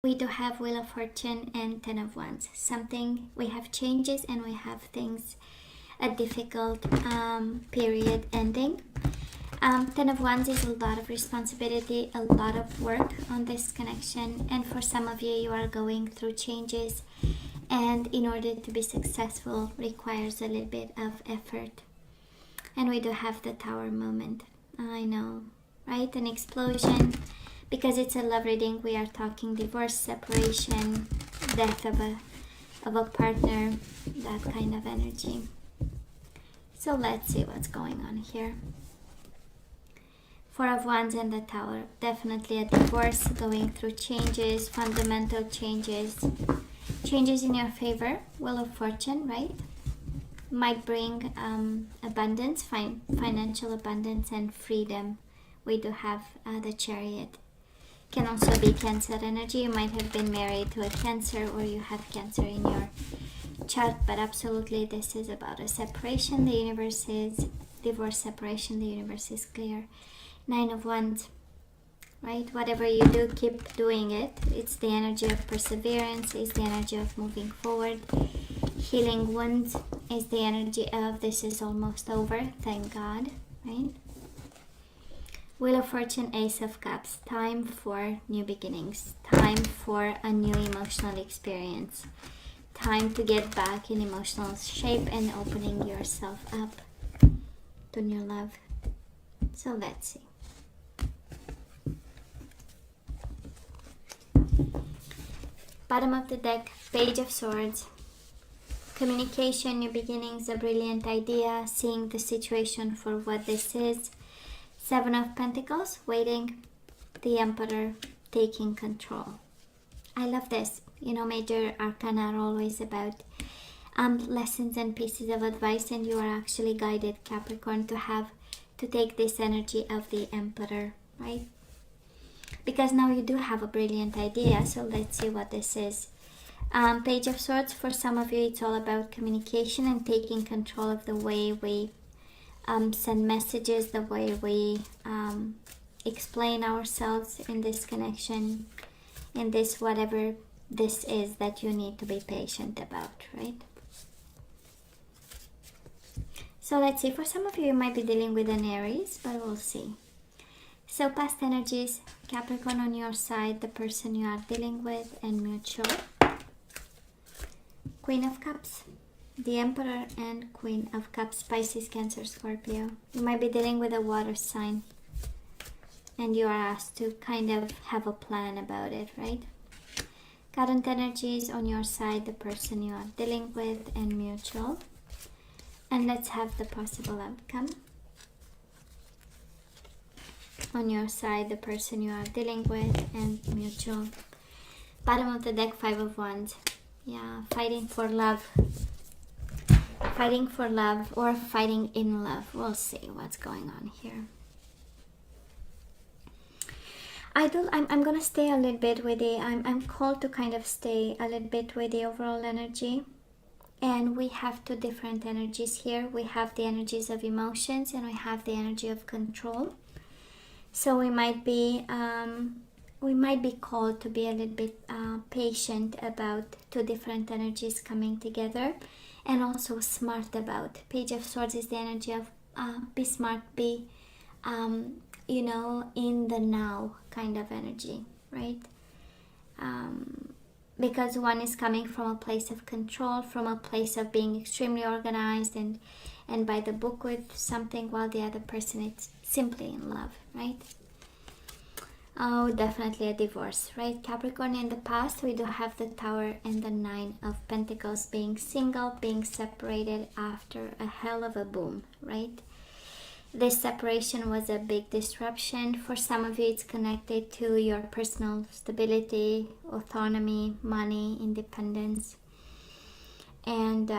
We do have Wheel of Fortune and Ten of Wands. We have changes and we have things, a difficult period ending. Ten of Wands is a lot of responsibility, a lot of work on this connection, and for some of you, you are going through changes, and in order to be successful requires a little bit of effort. And we do have the Tower moment. I know, right? An explosion. Because it's a love reading, we are talking divorce, separation, death of a partner, that kind of energy. So let's see what's going on here. Four of Wands and the Tower. Definitely a divorce, going through changes, fundamental changes. Changes in your favor. Wheel of Fortune, right? Might bring abundance, financial abundance and freedom. We do have the Chariot. Can also be Cancer energy. You might have been married to a Cancer, or you have Cancer in your chart, but absolutely this is about a separation. The universe is divorce, separation. The universe is clear. Nine of Wands, right? Whatever you do, keep doing it. It's the energy of perseverance. It's the energy of moving forward. Healing wounds is the energy of this is almost over. Thank God, right? Wheel of Fortune, Ace of Cups. Time for new beginnings. Time for a new emotional experience. Time to get back in emotional shape and opening yourself up to new love. So let's see. Bottom of the deck, Page of Swords. Communication, new beginnings, a brilliant idea, seeing the situation for what this is. Seven of Pentacles, waiting. The Emperor, taking control. I love this. You know, major arcana are always about lessons and pieces of advice, and you are actually guided, Capricorn, to take this energy of the Emperor, right? Because now you do have a brilliant idea, so let's see what this is. Page of Swords, for some of you, it's all about communication and taking control of the way we send messages, the way we explain ourselves in this connection, in this whatever this is that you need to be patient about, right? So let's see, for some of you, you might be dealing with an Aries, but we'll see. So past energies, Capricorn on your side, the person you are dealing with, and mutual. Queen of Cups. The Emperor and Queen of Cups, Pisces, Cancer, Scorpio. You might be dealing with a water sign, and you are asked to kind of have a plan about it, right? Current energies on your side, the person you are dealing with, and mutual. And let's have the possible outcome. On your side, the person you are dealing with, and mutual. Bottom of the deck, Five of Wands. Yeah, fighting for love. Fighting for love or fighting in love. We'll see what's going on here. I'm gonna stay a little bit with the, I'm called to kind of stay a little bit with the overall energy. And we have two different energies here. We have the energies of emotions and we have the energy of control. So we might be called to be a little bit patient about two different energies coming together. And also smart about. Page of Swords is the energy of be smart, be, you know, in the now kind of energy, right? Because one is coming from a place of control, from a place of being extremely organized and by the book with something, while the other person is simply in love, right? Oh, definitely a divorce, right? Capricorn, in the past, we do have the Tower and the Nine of Pentacles, being single, being separated after a hell of a boom, right? This separation was a big disruption. For some of you, it's connected to your personal stability, autonomy, money, independence. And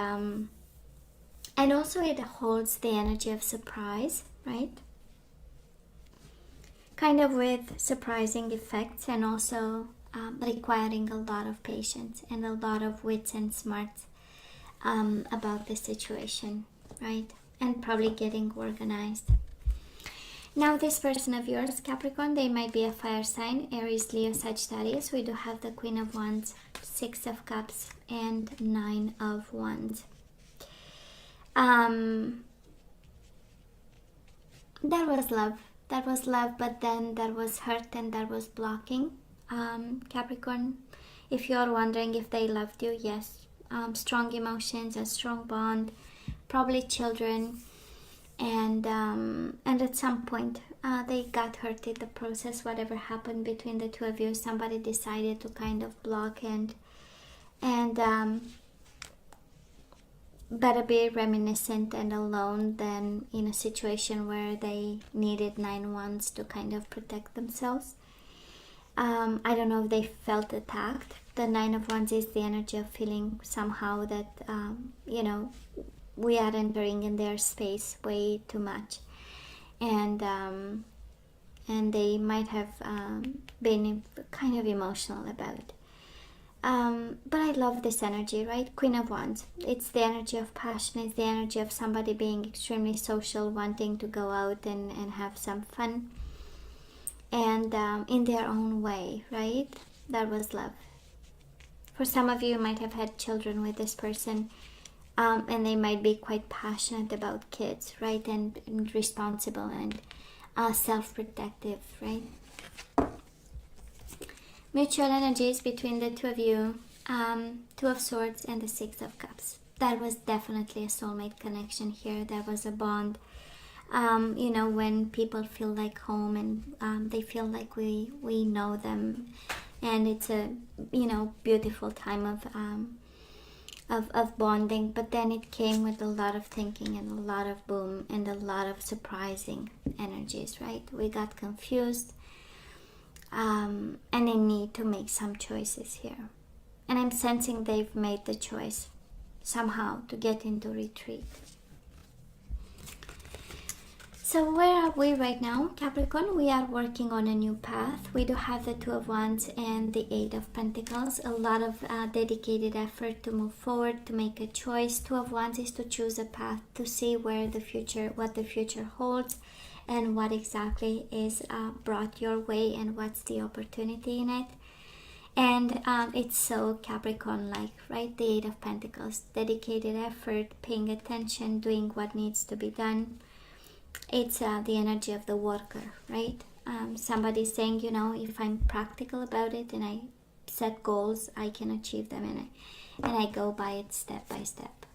also it holds the energy of surprise, right? Kind of with surprising effects, and also requiring a lot of patience and a lot of wits and smarts about the situation, right? And probably getting organized. Now this person of yours, Capricorn, they might be a fire sign, Aries, Leo, Sagittarius. We do have the Queen of Wands, Six of Cups, and Nine of Wands. That was love. That was love, but then there was hurt and there was blocking. Capricorn, if you're wondering if they loved you, yes. Strong emotions, a strong bond, probably children, and at some point they got hurt in the process. Whatever happened between the two of you, somebody decided to kind of block and better be reminiscent and alone than in a situation where they needed 9 wands to kind of protect themselves. I don't know if they felt attacked. The 9 of Wands is the energy of feeling somehow that, you know, we are entering in their space way too much. And they might have been kind of emotional about it. But I love this energy, right? Queen of Wands. It's the energy of passion. It's the energy of somebody being extremely social, wanting to go out and have some fun. And in their own way, right? That was love. For some of you might have had children with this person, and they might be quite passionate about kids, right? And responsible and self-protective, right? Mutual energies between the two of you, Two of Swords and the Six of Cups. That was definitely a soulmate connection here. There was a bond. You know, when people feel like home and they feel like we know them, and it's a, you know, beautiful time of bonding. But then it came with a lot of thinking and a lot of boom and a lot of surprising energies, right? We got confused, and they need to make some choices here, and I'm sensing they've made the choice somehow to get into retreat. So where are we right now, Capricorn? We are working on a new path. We do have the Two of Wands and the Eight of Pentacles. A lot of dedicated effort to move forward, to make a choice. Two of Wands is to choose a path, to see where the future, what the future holds, and what exactly is brought your way, and what's the opportunity in it. And it's so Capricorn-like, right? The Eight of Pentacles, dedicated effort, paying attention, doing what needs to be done. It's the energy of the worker, right? Somebody saying, you know, if I'm practical about it and I set goals, I can achieve them, and I go by it step by step.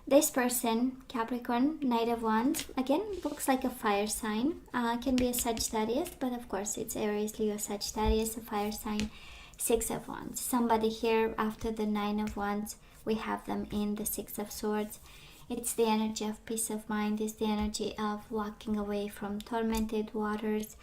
This person, Capricorn, Knight of Wands, again, looks like a fire sign. Can be a Sagittarius, but of course it's Aries, Leo, Sagittarius, a fire sign. Six of Wands. Somebody here, after the Nine of Wands, we have them in the Six of Swords. It's the energy of peace of mind. It's the energy of walking away from tormented waters.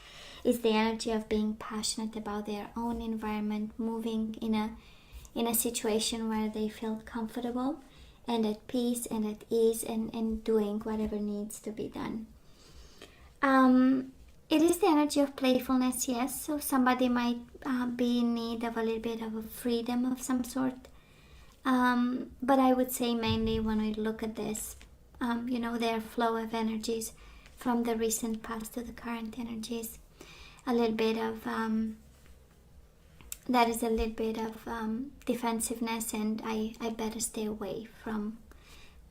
It's the energy of being passionate about their own environment, moving in a situation where they feel comfortable and at peace and at ease, and doing whatever needs to be done. It is the energy of playfulness, yes. So somebody might be in need of a little bit of a freedom of some sort. But I would say mainly when we look at this, you know, their flow of energies from the recent past to the current energies, a little bit of that is a little bit of defensiveness, and I better stay away from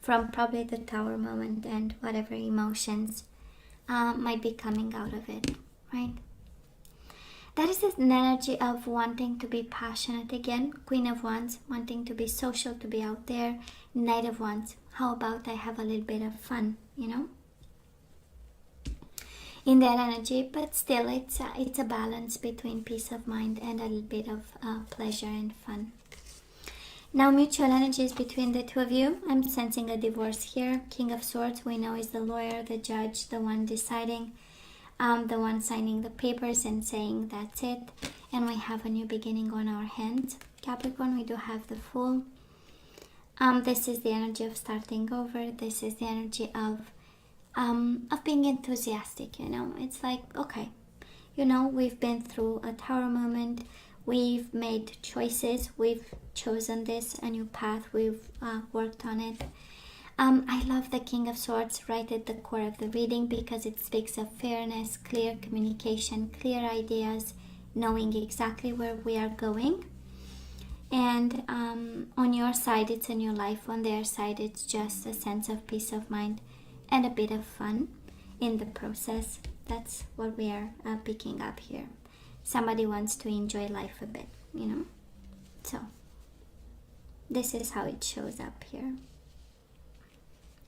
probably the Tower moment and whatever emotions might be coming out of it, right? That is an energy of wanting to be passionate again. Queen of Wands, wanting to be social, to be out there. Knight of Wands, how about I have a little bit of fun, you know, in that energy. But still, it's a balance between peace of mind and a little bit of pleasure and fun. Now, mutual energies between the two of you. I'm sensing a divorce here. King of Swords, we know, is the lawyer, the judge, the one deciding, the one signing the papers and saying that's it. And we have a new beginning on our hands. Capricorn, we do have the Fool. This is the energy of starting over. This is the energy of being enthusiastic, you know. It's like, okay, you know, we've been through a Tower moment. We've made choices. We've chosen this, a new path. We've worked on it. I love the King of Swords right at the core of the reading because it speaks of fairness, clear communication, clear ideas, knowing exactly where we are going. And on your side, it's a new life. On their side, it's just a sense of peace of mind and a bit of fun in the process. That's what we are picking up here. Somebody wants to enjoy life a bit, you know. So this is how it shows up here.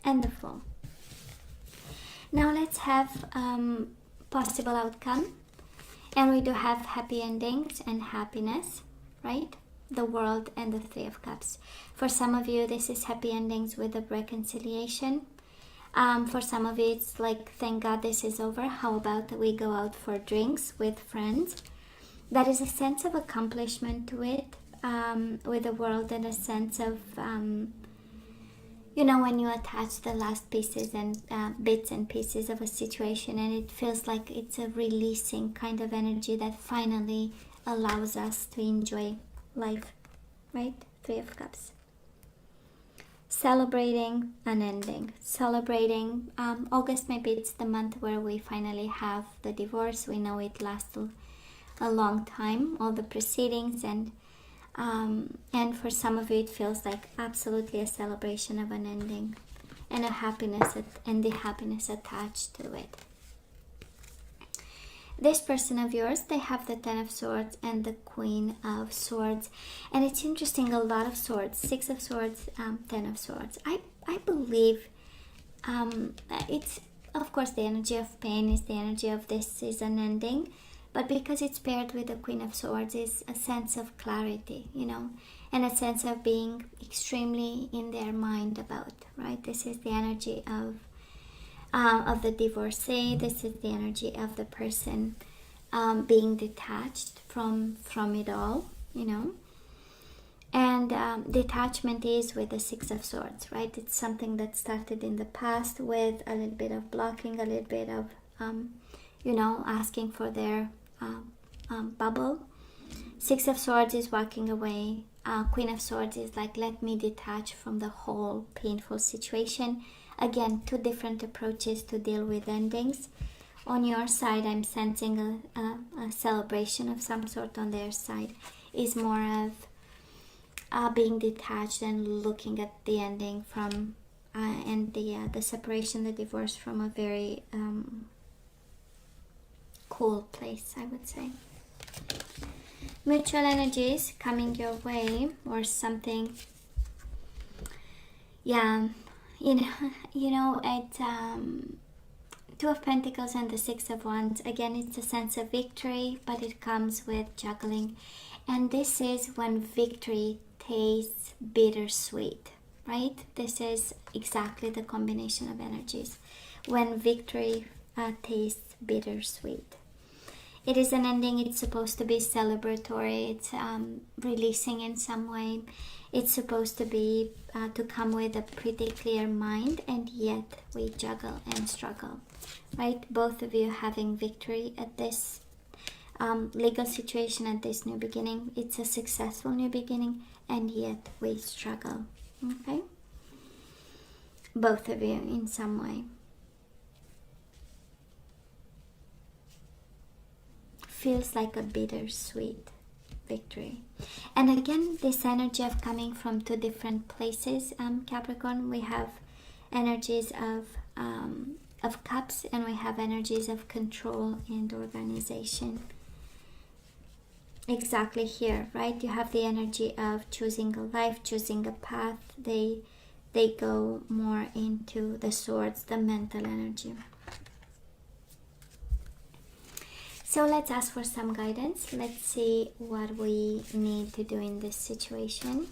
And the Fool. Now let's have possible outcome. And we do have happy endings and happiness, right? The World and the Three of Cups. For some of you, this is happy endings with a reconciliation. For some of you, it's like, thank God this is over. How about we go out for drinks with friends? There is a sense of accomplishment to it with the World, and a sense of, you know, when you attach the last pieces and bits and pieces of a situation, and it feels like it's a releasing kind of energy that finally allows us to enjoy life, right? Three of Cups. Celebrating an ending. Celebrating August, maybe it's the month where we finally have the divorce. We know it lasted a long time, all the proceedings, and for some of you it feels like absolutely a celebration of an ending and a happiness and the happiness attached to it. This person of yours, they have the Ten of Swords and the Queen of Swords. And it's interesting, a lot of swords. Six of Swords, Ten of Swords. I believe it's, of course, the energy of pain is the energy of this is an ending. But because it's paired with the Queen of Swords, is a sense of clarity, you know, and a sense of being extremely in their mind about, right? This is the energy of the divorcee. This is the energy of the person being detached from it all, you know. And detachment is with the Six of Swords, right? It's something that started in the past with a little bit of blocking, a little bit of, you know, asking for their bubble. Six of Swords is walking away. Queen of Swords is like, let me detach from the whole painful situation. Again, two different approaches to deal with endings. On your side, I'm sensing a celebration of some sort. On their side is more of being detached and looking at the ending from and the separation, the divorce, from a very cool place, I would say. Mutual energies coming your way, or something. Yeah, you know, it's Two of Pentacles and the Six of Wands. Again, it's a sense of victory, but it comes with juggling. And this is when victory tastes bittersweet, right? This is exactly the combination of energies. When victory tastes bittersweet. It is an ending. It's supposed to be celebratory. It's releasing in some way. It's supposed to be to come with a pretty clear mind, and yet we juggle and struggle, right? Both of you having victory at this legal situation, at this new beginning. It's a successful new beginning, and yet we struggle, okay? Both of you in some way. Feels like a bittersweet victory. And again, this energy of coming from two different places, Capricorn. We have energies of cups, and we have energies of control and organization. Exactly here, right? You have the energy of choosing a life, choosing a path. They go more into the swords, the mental energy. So let's ask for some guidance. Let's see what we need to do in this situation.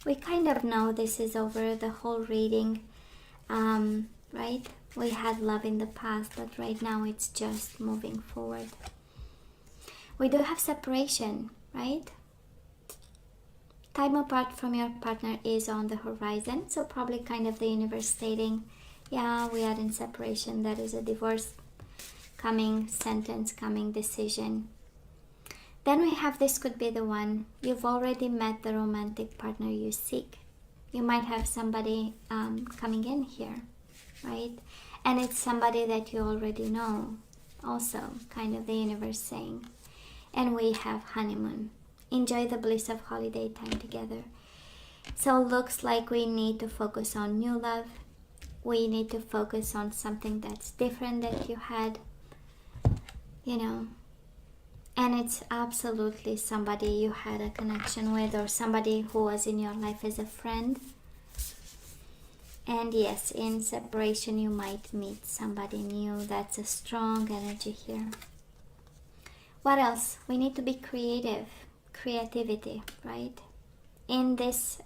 We kind of know this is over, the whole reading, right? We had love in the past, but right now it's just moving forward. We do have separation, right? Time apart from your partner is on the horizon. So probably kind of the universe stating, yeah, we are in separation. That is a divorce coming, sentence coming, decision. Then we have, this could be the one. You've already met the romantic partner you seek. You might have somebody coming in here, right? And it's somebody that you already know, also, kind of the universe saying. And we have honeymoon. Enjoy the bliss of holiday time together. So looks like we need to focus on new love. We need to focus on something that's different that you had, you know. And it's absolutely somebody you had a connection with, or somebody who was in your life as a friend. And yes, in separation you might meet somebody new. That's a strong energy here. What else? We need to be creative. Creativity, right? In this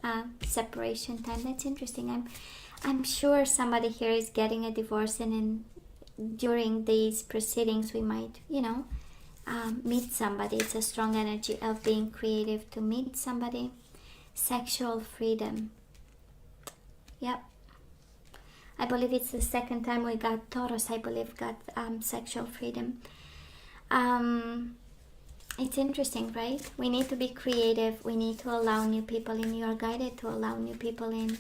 separation time. That's interesting. I'm sure somebody here is getting a divorce, and during these proceedings we might, you know, meet somebody. It's a strong energy of being creative to meet somebody. Sexual freedom. Yep. I believe it's the second time we got Taurus, I believe, got sexual freedom. It's interesting, right? We need to be creative. We need to allow new people in. You are guided to allow new people in.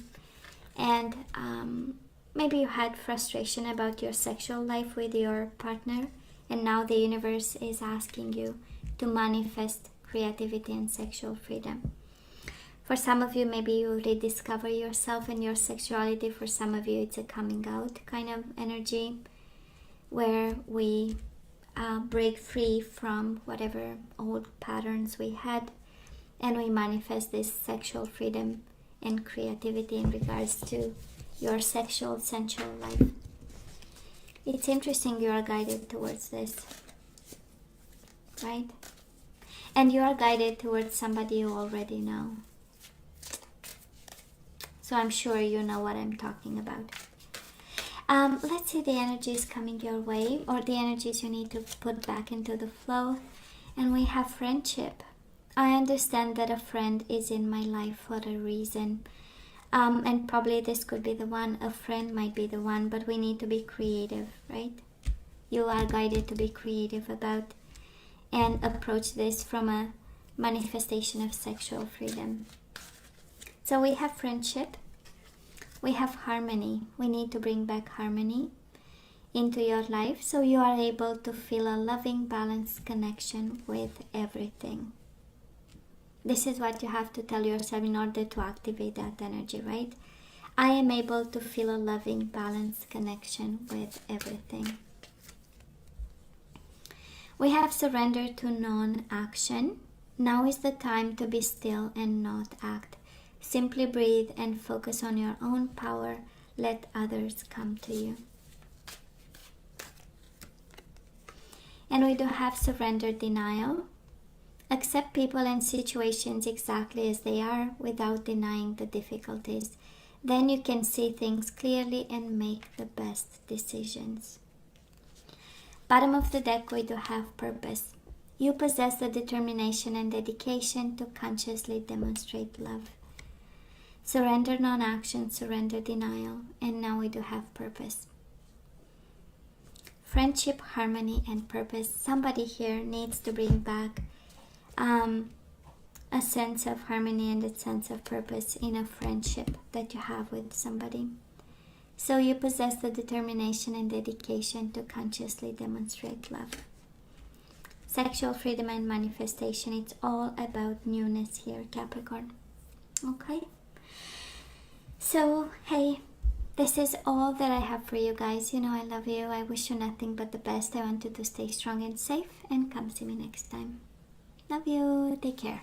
And maybe you had frustration about your sexual life with your partner, and now the universe is asking you to manifest creativity and sexual freedom. For some of you, maybe you rediscover yourself and your sexuality. For some of you, it's a coming out kind of energy where we break free from whatever old patterns we had, and we manifest this sexual freedom and creativity in regards to your sexual sensual life. It's interesting, you are guided towards this, right? And you are guided towards somebody you already know. So I'm sure you know what I'm talking about. Let's see the energies coming your way, or the energies you need to put back into the flow. And we have friendship. I understand that a friend is in my life for a reason. And probably this could be the one. A friend might be the one, but we need to be creative, right? You are guided to be creative about and approach this from a manifestation of sexual freedom. So we have friendship. We have harmony. We need to bring back harmony into your life so you are able to feel a loving, balanced connection with everything. This is what you have to tell yourself in order to activate that energy, right? I am able to feel a loving, balanced connection with everything. We have surrender to non-action. Now is the time to be still and not act. Simply breathe and focus on your own power. Let others come to you. And we do have surrender denial. Accept people and situations exactly as they are without denying the difficulties. Then you can see things clearly and make the best decisions. Bottom of the deck, we do have purpose. You possess the determination and dedication to consciously demonstrate love. Surrender non-action, surrender denial, and now we do have purpose. Friendship, harmony, and purpose. Somebody here needs to bring back a sense of harmony and a sense of purpose in a friendship that you have with somebody. So you possess the determination and dedication to consciously demonstrate love. Sexual freedom and manifestation. It's all about newness here, Capricorn. Okay? So, hey, this is all that I have for you guys. You know I love you. I wish you nothing but the best. I want you to stay strong and safe, and come see me next time. Love you. Take care.